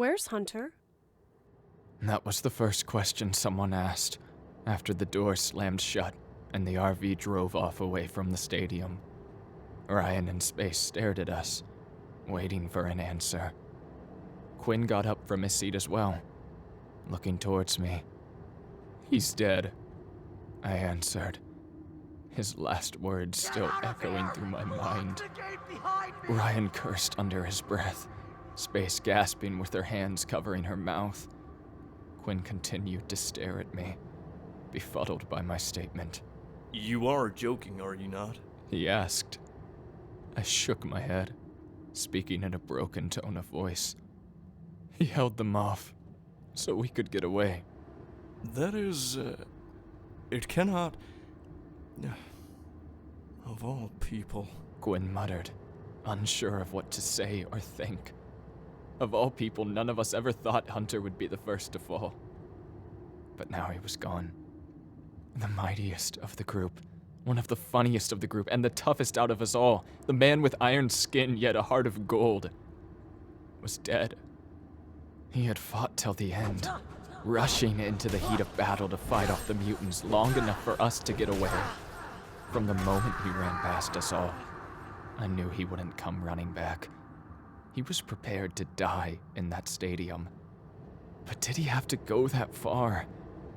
Where's Hunter? That was the first question someone asked, after the door slammed shut and the RV drove off away from the stadium. Ryan and Space stared at us, waiting for an answer. Quinn got up from his seat as well, looking towards me. "He's dead," I answered, his last words still echoing through my mind. Ryan cursed under his breath, Space gasping with her hands covering her mouth. Quinn continued to stare at me, befuddled by my statement. You are joking, are you not? He asked. I shook my head, speaking in a broken tone of voice. He held them off, so we could get away. That is, it cannot... Of all people... Gwen muttered, unsure of what to say or think. Of all people, none of us ever thought Hunter would be the first to fall. But now he was gone. The mightiest of the group, one of the funniest of the group, and the toughest out of us all, the man with iron skin yet a heart of gold, was dead. He had fought till the end, rushing into the heat of battle to fight off the mutants long enough for us to get away. From the moment he ran past us all, I knew he wouldn't come running back. He was prepared to die in that stadium. But did he have to go that far?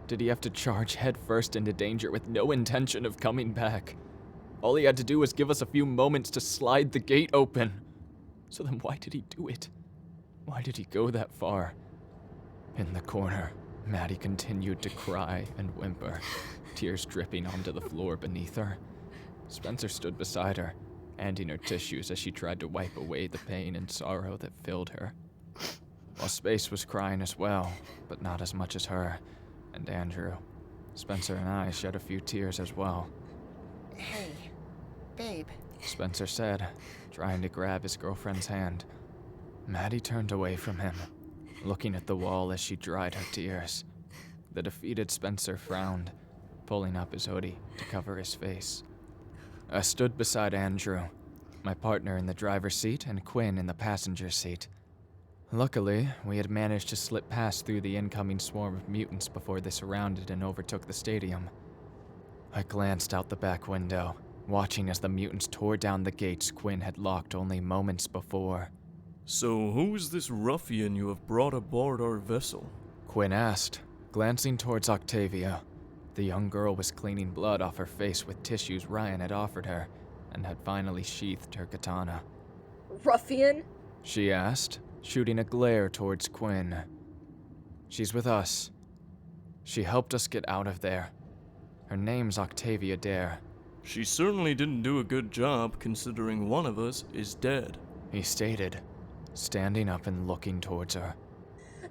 Did he have to charge headfirst into danger with no intention of coming back? All he had to do was give us a few moments to slide the gate open. So then why did he do it? Why did he go that far? In the corner, Maddie continued to cry and whimper, tears dripping onto the floor beneath her. Spencer stood beside her, handing her tissues as she tried to wipe away the pain and sorrow that filled her. While Space was crying as well, but not as much as her and Andrew. Spencer and I shed a few tears as well. Hey, babe. Spencer said, trying to grab his girlfriend's hand. Maddie turned away from him, looking at the wall as she dried her tears. The defeated Spencer frowned, pulling up his hoodie to cover his face. I stood beside Andrew, my partner in the driver's seat and Quinn in the passenger seat. Luckily, we had managed to slip past through the incoming swarm of mutants before they surrounded and overtook the stadium. I glanced out the back window, watching as the mutants tore down the gates Quinn had locked only moments before. So who is this ruffian you have brought aboard our vessel? Quinn asked, glancing towards Octavia. The young girl was cleaning blood off her face with tissues Ryan had offered her, and had finally sheathed her katana. Ruffian? She asked, shooting a glare towards Quinn. She's with us. She helped us get out of there. Her name's Octavia Dare. She certainly didn't do a good job considering one of us is dead, he stated, standing up and looking towards her.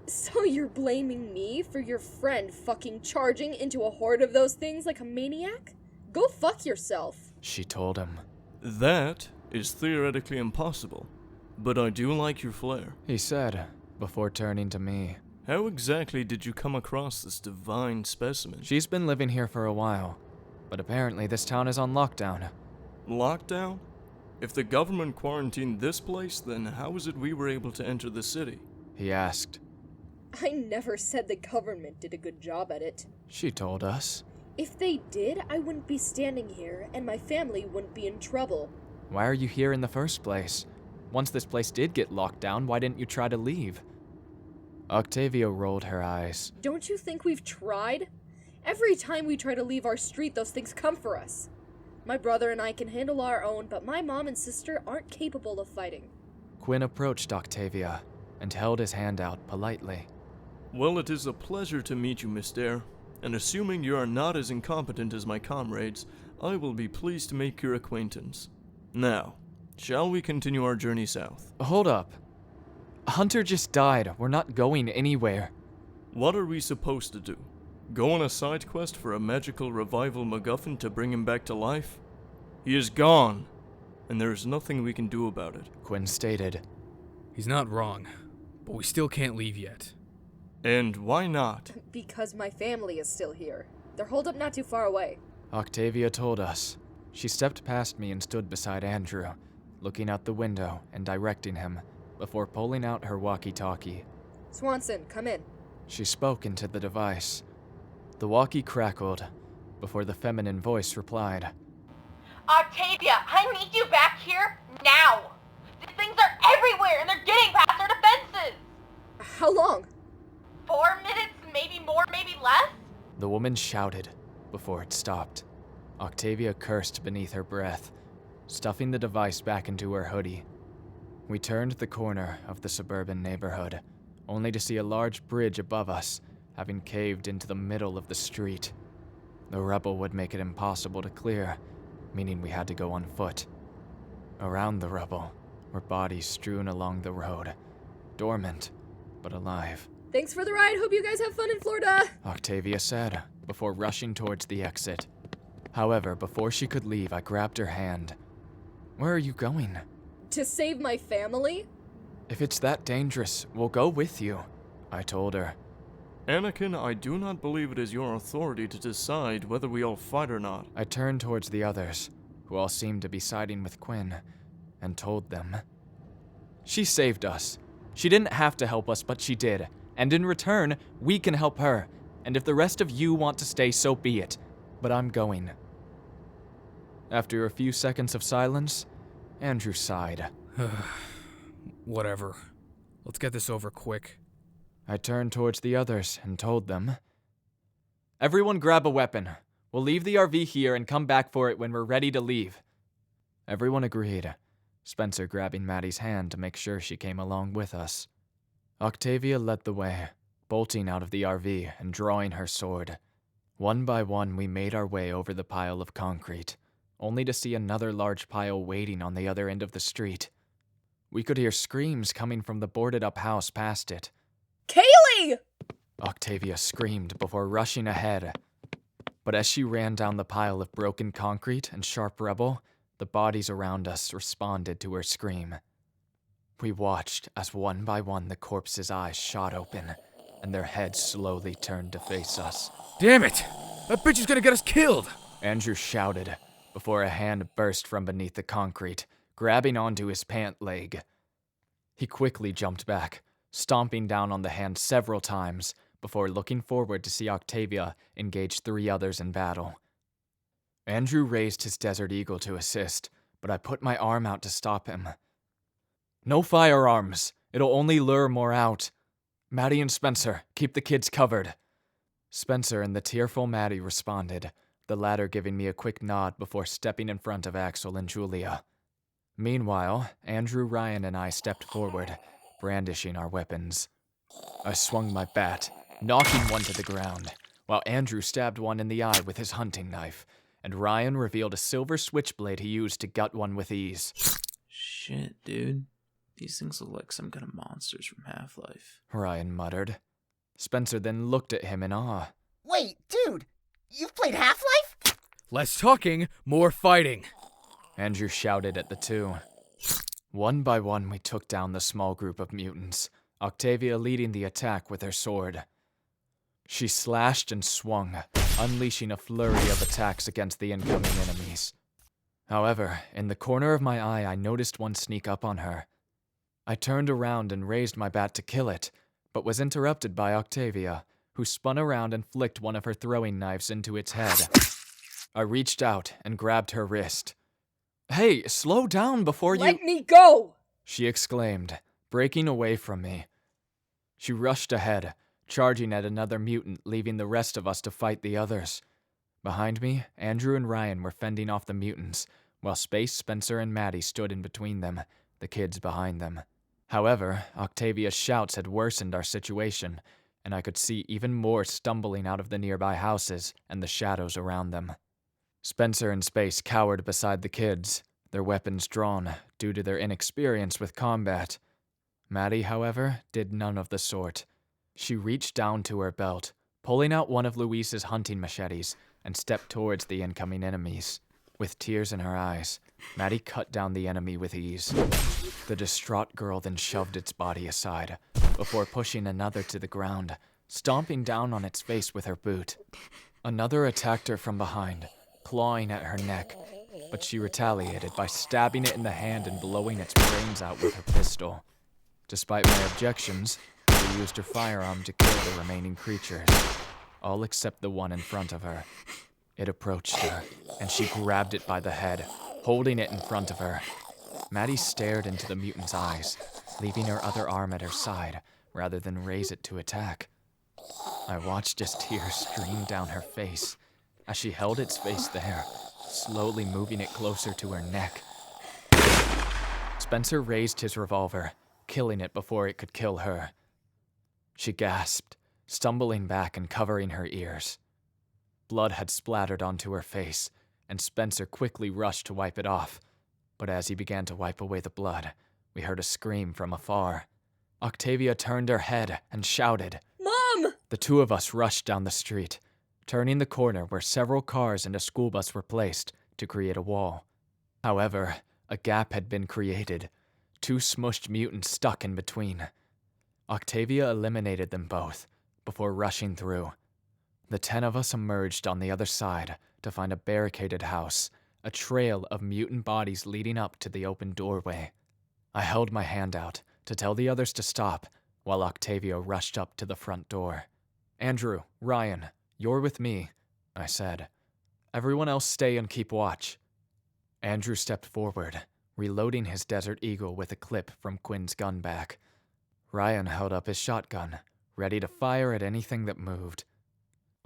So you're blaming me for your friend fucking charging into a horde of those things like a maniac? Go fuck yourself. She told him. That is theoretically impossible, but I do like your flair, he said, before turning to me. How exactly did you come across this divine specimen? She's been living here for a while, but apparently this town is on lockdown. Lockdown? If the government quarantined this place, then how is it we were able to enter the city? He asked. I never said the government did a good job at it. She told us. If they did, I wouldn't be standing here, and my family wouldn't be in trouble. Why are you here in the first place? Once this place did get locked down, why didn't you try to leave? Octavia rolled her eyes. Don't you think we've tried? Every time we try to leave our street, those things come for us. My brother and I can handle our own, but my mom and sister aren't capable of fighting. Quinn approached Octavia and held his hand out politely. Well, it is a pleasure to meet you, Miss Dare, and assuming you are not as incompetent as my comrades, I will be pleased to make your acquaintance. Now, shall we continue our journey south? Hold up. Hunter just died. We're not going anywhere. What are we supposed to do? Go on a side quest for a magical revival MacGuffin to bring him back to life? He is gone, and there is nothing we can do about it, Quinn stated. He's not wrong, but we still can't leave yet. And why not? Because my family is still here. They're holed up not too far away. Octavia told us. She stepped past me and stood beside Andrew, looking out the window and directing him, before pulling out her walkie-talkie. Swanson, come in. She spoke into the device. The walkie crackled before the feminine voice replied. Octavia, I need you back here now. These things are everywhere and they're getting past our defenses. How long? 4 minutes, maybe more, maybe less? The woman shouted before it stopped. Octavia cursed beneath her breath, stuffing the device back into her hoodie. We turned the corner of the suburban neighborhood, only to see a large bridge above us, having caved into the middle of the street. The rubble would make it impossible to clear, meaning we had to go on foot. Around the rubble were bodies strewn along the road, dormant but alive. Thanks for the ride. Hope you guys have fun in Florida. Octavia said, before rushing towards the exit. However, before she could leave, I grabbed her hand. Where are you going? To save my family? If it's that dangerous, we'll go with you, I told her. Anakin, I do not believe it is your authority to decide whether we all fight or not. I turned towards the others, who all seemed to be siding with Quinn, and told them. She saved us. She didn't have to help us, but she did. And in return, we can help her. And if the rest of you want to stay, so be it. But I'm going. After a few seconds of silence, Andrew sighed. Whatever. Let's get this over quick. I turned towards the others and told them. Everyone grab a weapon. We'll leave the RV here and come back for it when we're ready to leave. Everyone agreed, Spencer grabbing Maddie's hand to make sure she came along with us. Octavia led the way, bolting out of the RV and drawing her sword. One by one, we made our way over the pile of concrete, only to see another large pile waiting on the other end of the street. We could hear screams coming from the boarded-up house past it. Kaylee! Octavia screamed before rushing ahead. But as she ran down the pile of broken concrete and sharp rubble, the bodies around us responded to her scream. We watched as one by one the corpses' eyes shot open, and their heads slowly turned to face us. Damn it! That bitch is gonna get us killed! Andrew shouted before a hand burst from beneath the concrete, grabbing onto his pant leg. He quickly jumped back, stomping down on the hand several times before looking forward to see Octavia engage 3 others in battle. Andrew raised his Desert Eagle to assist, but I put my arm out to stop him. No firearms. It'll only lure more out. Maddie and Spencer, keep the kids covered. Spencer and the tearful Maddie responded, the latter giving me a quick nod before stepping in front of Axel and Julia. Meanwhile, Andrew, Ryan, and I stepped forward, brandishing our weapons. I swung my bat, knocking one to the ground, while Andrew stabbed one in the eye with his hunting knife, and Ryan revealed a silver switchblade he used to gut one with ease. Shit, dude. These things look like some kind of monsters from Half-Life. Ryan muttered. Spencer then looked at him in awe. Wait, dude, you've played Half-Life? Less talking, more fighting. Andrew shouted at the two. One by one, we took down the small group of mutants, Octavia leading the attack with her sword. She slashed and swung, unleashing a flurry of attacks against the incoming enemies. However, in the corner of my eye, I noticed one sneak up on her. I turned around and raised my bat to kill it, but was interrupted by Octavia, who spun around and flicked one of her throwing knives into its head. I reached out and grabbed her wrist. Hey, slow down before you— Let me go! She exclaimed, breaking away from me. She rushed ahead, charging at another mutant, leaving the rest of us to fight the others. Behind me, Andrew and Ryan were fending off the mutants, while Space, Spencer, and Maddie stood in between them, the kids behind them. However, Octavia's shouts had worsened our situation, and I could see even more stumbling out of the nearby houses and the shadows around them. Spencer and Space cowered beside the kids, their weapons drawn due to their inexperience with combat. Maddie, however, did none of the sort. She reached down to her belt, pulling out one of Luis's hunting machetes, and stepped towards the incoming enemies. With tears in her eyes, Maddie cut down the enemy with ease. The distraught girl then shoved its body aside, before pushing another to the ground, stomping down on its face with her boot. Another attacked her from behind, clawing at her neck, but she retaliated by stabbing it in the hand and blowing its brains out with her pistol. Despite my objections, quickly used her firearm to kill the remaining creatures, all except the one in front of her. It approached her, and she grabbed it by the head, holding it in front of her. Maddie stared into the mutant's eyes, leaving her other arm at her side rather than raise it to attack. I watched as tears streamed down her face as she held its face there, slowly moving it closer to her neck. Spencer raised his revolver, killing it before it could kill her. She gasped, stumbling back and covering her ears. Blood had splattered onto her face, and Spencer quickly rushed to wipe it off. But as he began to wipe away the blood, we heard a scream from afar. Octavia turned her head and shouted, Mom! The two of us rushed down the street, turning the corner where several cars and a school bus were placed to create a wall. However, a gap had been created, 2 smushed mutants stuck in between. Octavia eliminated them both before rushing through. The 10 of us emerged on the other side to find a barricaded house, a trail of mutant bodies leading up to the open doorway. I held my hand out to tell the others to stop while Octavia rushed up to the front door. Andrew, Ryan, you're with me, I said. Everyone else stay and keep watch. Andrew stepped forward, reloading his Desert Eagle with a clip from Quinn's gun back. Ryan held up his shotgun, ready to fire at anything that moved.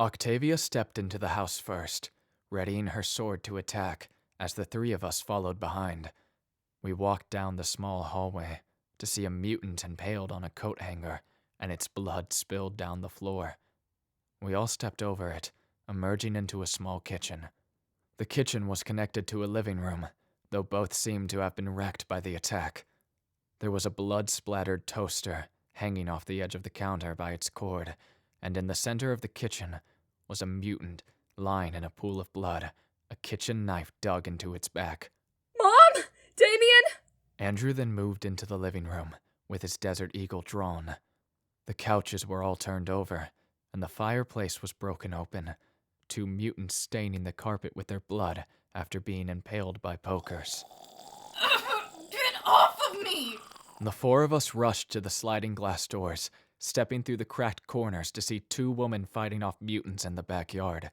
Octavia stepped into the house first, readying her sword to attack as the 3 of us followed behind. We walked down the small hallway to see a mutant impaled on a coat hanger and its blood spilled down the floor. We all stepped over it, emerging into a small kitchen. The kitchen was connected to a living room, though both seemed to have been wrecked by the attack. There was a blood-splattered toaster hanging off the edge of the counter by its cord, and in the center of the kitchen was a mutant lying in a pool of blood, a kitchen knife dug into its back. Mom! Damien! Andrew then moved into the living room, with his Desert Eagle drawn. The couches were all turned over, and the fireplace was broken open, 2 mutants staining the carpet with their blood after being impaled by pokers. Get off of me! The 4 of us rushed to the sliding glass doors, stepping through the cracked corners to see 2 women fighting off mutants in the backyard.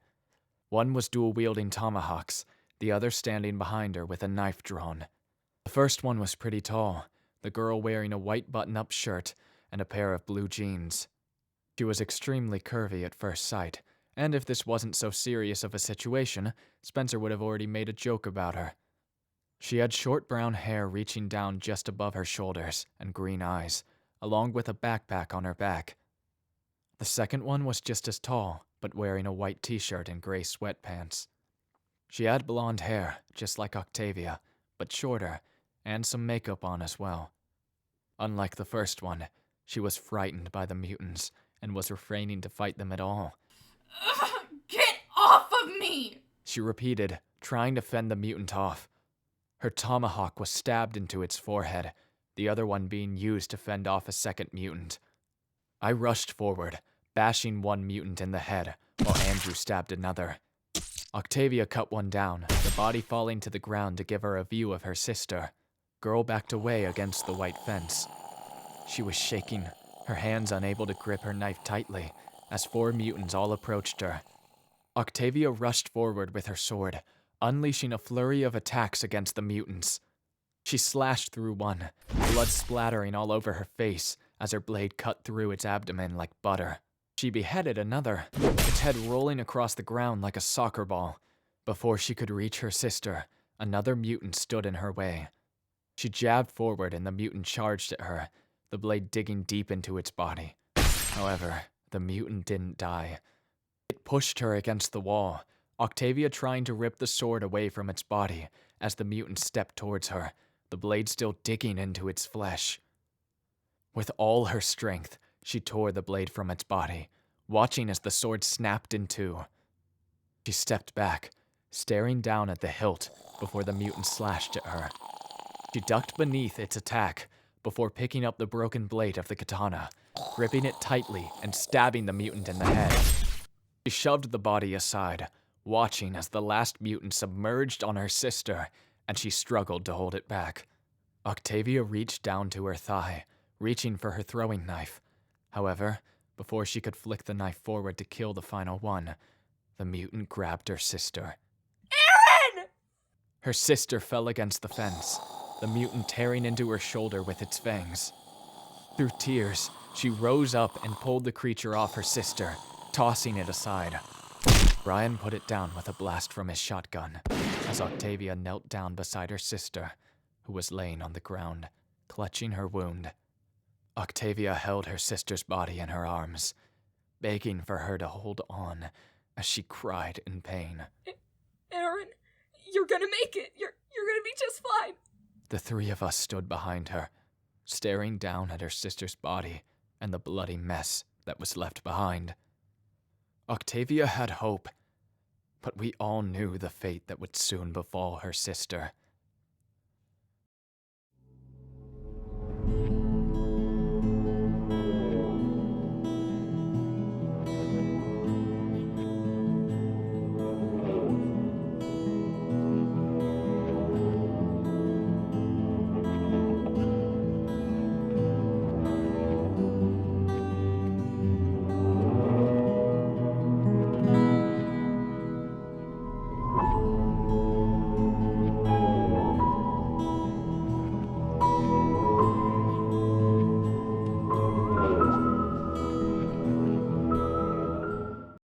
One was dual-wielding tomahawks, the other standing behind her with a knife drawn. The first one was pretty tall, the girl wearing a white button-up shirt and a pair of blue jeans. She was extremely curvy at first sight, and if this wasn't so serious of a situation, Spencer would have already made a joke about her. She had short brown hair reaching down just above her shoulders and green eyes, along with a backpack on her back. The second one was just as tall, but wearing a white t-shirt and gray sweatpants. She had blonde hair, just like Octavia, but shorter, and some makeup on as well. Unlike the first one, she was frightened by the mutants and was refraining to fight them at all. Get off of me! She repeated, trying to fend the mutant off. Her tomahawk was stabbed into its forehead, the other one being used to fend off a second mutant. I rushed forward, bashing one mutant in the head, while Andrew stabbed another. Octavia cut one down, the body falling to the ground to give her a view of her sister. Girl backed away against the white fence. She was shaking, her hands unable to grip her knife tightly, as 4 mutants all approached her. Octavia rushed forward with her sword, unleashing a flurry of attacks against the mutants. She slashed through one, blood splattering all over her face as her blade cut through its abdomen like butter. She beheaded another, its head rolling across the ground like a soccer ball. Before she could reach her sister, another mutant stood in her way. She jabbed forward and the mutant charged at her, the blade digging deep into its body. However, the mutant didn't die. It pushed her against the wall, Octavia trying to rip the sword away from its body as the mutant stepped towards her, the blade still digging into its flesh. With all her strength, she tore the blade from its body, watching as the sword snapped in 2. She stepped back, staring down at the hilt before the mutant slashed at her. She ducked beneath its attack before picking up the broken blade of the katana, gripping it tightly and stabbing the mutant in the head. She shoved the body aside, watching as the last mutant submerged on her sister, and she struggled to hold it back. Octavia reached down to her thigh, reaching for her throwing knife. However, before she could flick the knife forward to kill the final one, the mutant grabbed her sister. Aaron! Her sister fell against the fence, the mutant tearing into her shoulder with its fangs. Through tears, she rose up and pulled the creature off her sister, tossing it aside. Brian put it down with a blast from his shotgun, as Octavia knelt down beside her sister, who was laying on the ground, clutching her wound. Octavia held her sister's body in her arms, begging for her to hold on as she cried in pain. Aaron, you're gonna make it. You're gonna be just fine. The three of us stood behind her, staring down at her sister's body and the bloody mess that was left behind. Octavia had hope, but we all knew the fate that would soon befall her sister.